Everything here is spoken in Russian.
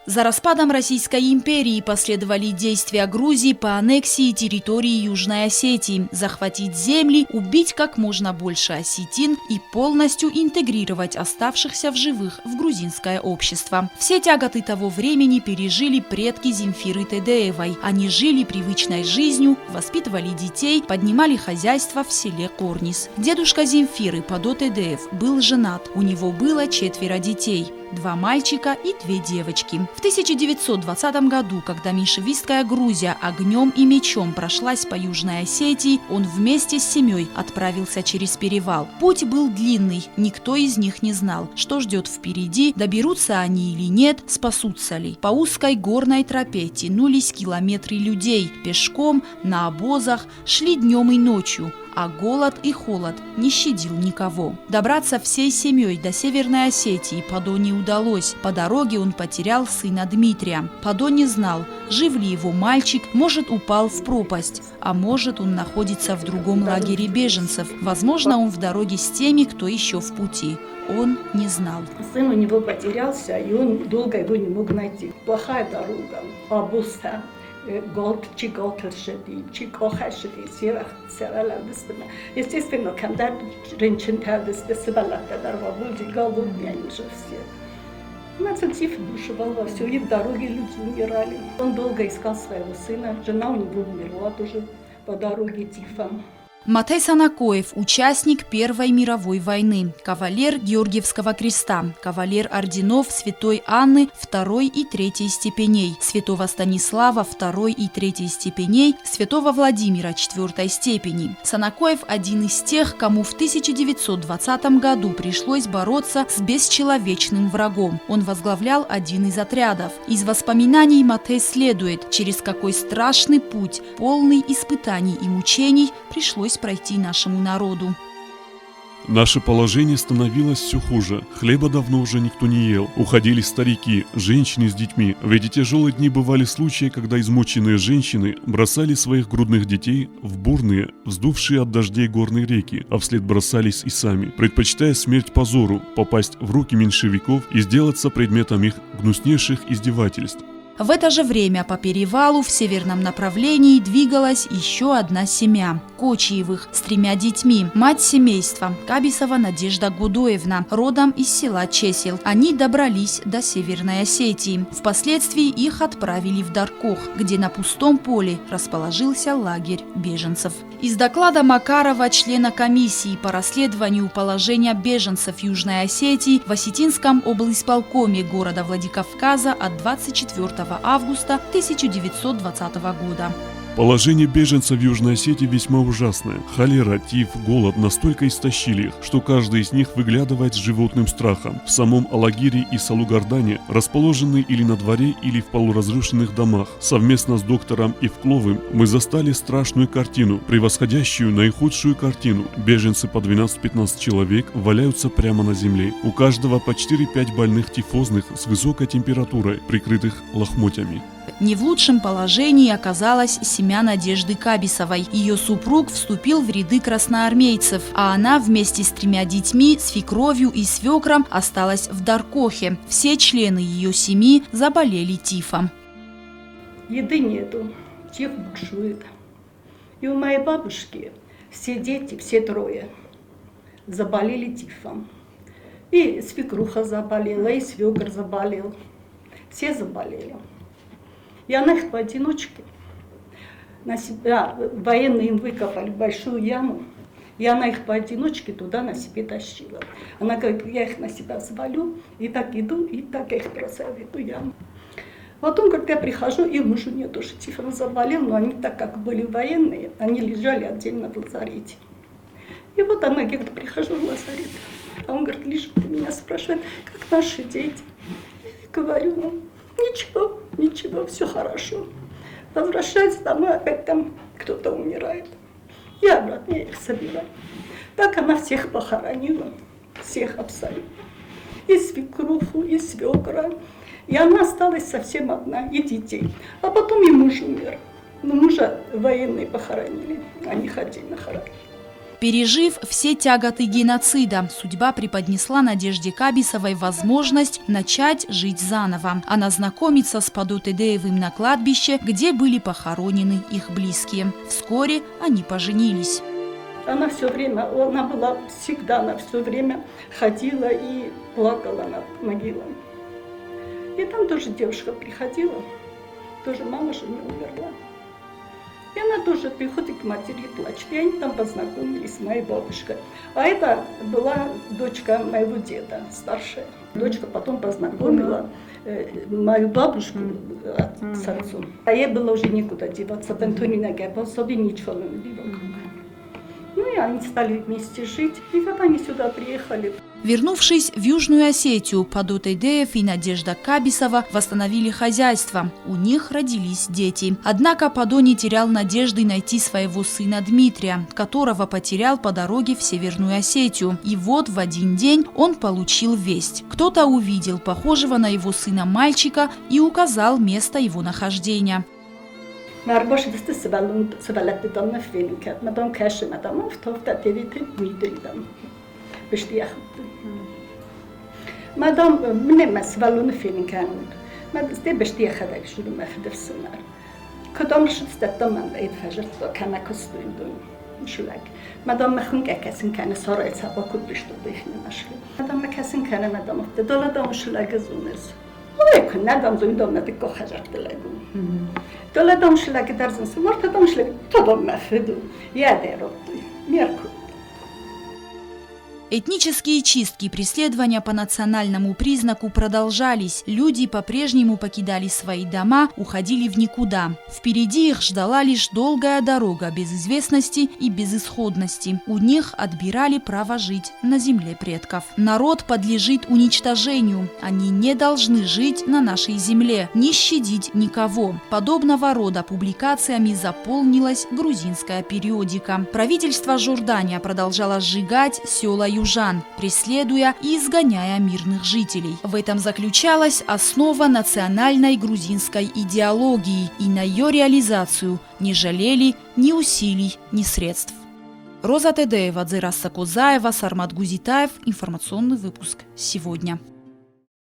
За распадом Российской империи последовали действия Грузии по аннексии территории Южной Осетии, захватить земли, убить как можно больше осетин и полностью интегрировать оставшихся в живых в грузинское общество. Все тяготы того времени пережили предки Земфиры Тедеевой. Они жили привычной жизнью, воспитывали детей, поднимали хозяйство в селе Корнис. Дедушка Земфиры, Падо Тедеев, был женат. У него было 4 детей. 2 мальчика и 2 девочки. В 1920 году, когда меньшевистская Грузия огнем и мечом прошлась по Южной Осетии, он вместе с семьей отправился через перевал. Путь был длинный, никто из них не знал, что ждет впереди, доберутся они или нет, спасутся ли. По узкой горной тропе тянулись километры людей, пешком, на обозах, шли днем и ночью. А голод и холод не щадил никого. Добраться всей семьей до Северной Осетии Падо не удалось. По дороге он потерял сына Дмитрия. Падо не знал, жив ли его мальчик, может, упал в пропасть, а может, он находится в другом лагере беженцев. Возможно, он в дороге с теми, кто еще в пути. Он не знал. Сын у него потерялся, и он долго его не мог найти. Плохая дорога, обуста. Естественно, когда женщин голодные они же все. Начал тиф бушевал во все, и в дороге люди умирали. Он долго искал своего сына, жена у него умерла тоже по дороге тифом. Матей Санакоев – участник Первой мировой войны, кавалер Георгиевского креста, кавалер орденов Святой Анны II и III степеней, Святого Станислава II и III степеней, Святого Владимира IV степени. Санакоев – один из тех, кому в 1920 году пришлось бороться с бесчеловечным врагом. Он возглавлял один из отрядов. Из воспоминаний Матей следует, через какой страшный путь, полный испытаний и мучений, пришлось пройти нашему народу. Наше положение становилось все хуже. Хлеба давно уже никто не ел. Уходили старики, женщины с детьми. В эти тяжелые дни бывали случаи, когда измученные женщины бросали своих грудных детей в бурные, вздувшие от дождей горные реки, а вслед бросались и сами, предпочитая смерть позору, попасть в руки меньшевиков и сделаться предметом их гнуснейших издевательств. В это же время по перевалу в северном направлении двигалась еще одна семья – Кочиевых с 3 детьми. Мать семейства – Кабисова Надежда Гудоевна, родом из села Чесел. Они добрались до Северной Осетии. Впоследствии их отправили в Даркох, где на пустом поле расположился лагерь беженцев. Из доклада Макарова, члена комиссии по расследованию положения беженцев Южной Осетии в Осетинском облисполкоме города Владикавказа от 24 августа 1920 года. Положение беженцев в Южной Осетии весьма ужасное. Холера, тиф, голод настолько истощили их, что каждый из них выглядывает с животным страхом. В самом Алагире и Салугардане, расположенные или на дворе, или в полуразрушенных домах, совместно с доктором Ивкловым мы застали страшную картину, превосходящую наихудшую картину. Беженцы по 12-15 человек валяются прямо на земле. У каждого по 4-5 больных тифозных с высокой температурой, прикрытых лохмотьями. Не в лучшем положении оказалась семья Надежды Кабисовой. Ее супруг вступил в ряды красноармейцев, а она вместе с 3 детьми, свекровью и свекром осталась в Даркохе. Все члены ее семьи заболели тифом. Еды нету, тиф бушует. И у моей бабушки все дети, все 3 заболели тифом. И свекруха заболела, и свекр заболел. Все заболели. И она их поодиночке, на себя, военные им выкопали большую яму, и она их поодиночке туда на себе тащила. Она говорит, я их на себя взвалю, и так иду, и так я их бросаю в эту яму. Потом, когда я прихожу, и муж у нее тоже тифом заболел, но они, так как были военные, они лежали отдельно в лазарете. И вот она, я говорит, прихожу в лазарет, а он говорит, лежит и меня спрашивает, как наши дети. Я говорю, ну, ничего, ничего, все хорошо. Возвращаюсь домой, опять там кто-то умирает. И обратно я их собираю. Так она всех похоронила, всех абсолютно. И свекруху, и свекра. И она осталась совсем одна, и детей. А потом и муж умер. Но мужа военные похоронили, они отдельно хоронили. Пережив все тяготы геноцида, судьба преподнесла Надежде Кабисовой возможность начать жить заново. Она знакомится с Падотедеевым на кладбище, где были похоронены их близкие. Вскоре они поженились. Она все время ходила и плакала над могилой. И там тоже девушка приходила, тоже мама же не умерла. И она тоже приходит к матери и плачет. И они там познакомились с моей бабушкой. А это была дочка моего деда, старшая. Дочка потом познакомила мою бабушку с отцом. А ей было уже некуда деваться. В Антонине особо ничего не было. Ну и они стали вместе жить. И когда они сюда приехали... Вернувшись в Южную Осетию, Падотедеев и Надежда Кабисова восстановили хозяйство. У них родились дети. Однако Падо не терял надежды найти своего сына Дмитрия, которого потерял по дороге в Северную Осетию. И вот в один день он получил весть. Кто-то увидел похожего на его сына мальчика и указал место его нахождения. Madam منم سوالون فیلم کنند. مدرسه بشتی خدای شروع مفید سنار. کدام شد استدام من باید فجر تا کنه کستویم دوم مشلق. مدام مخون که کسی کنه سرای سبا کد بشتو بخنی مشلی. مدام کسی کنه مدام افته دل دام مشلق زونس. ولی کن ندام زوی دام ندی که خجر دلگو. دل دام مشلق در زنس مرد دام مشلق تا دام مفیدو. یاده ربطی میرکو. Этнические чистки и преследования по национальному признаку продолжались. Люди по-прежнему покидали свои дома, уходили в никуда. Впереди их ждала лишь долгая дорога без известности и безысходности. У них отбирали право жить на земле предков. Народ подлежит уничтожению. Они не должны жить на нашей земле, не щадить никого. Подобного рода публикациями заполнилась грузинская периодика. Правительство Жордания продолжало сжигать села южан, преследуя и изгоняя мирных жителей. В этом заключалась основа национальной грузинской идеологии, и на ее реализацию не жалели ни усилий, ни средств. Роза Тедеева, Дзераса Козаева, Сармат Гузитаев. Информационный выпуск сегодня.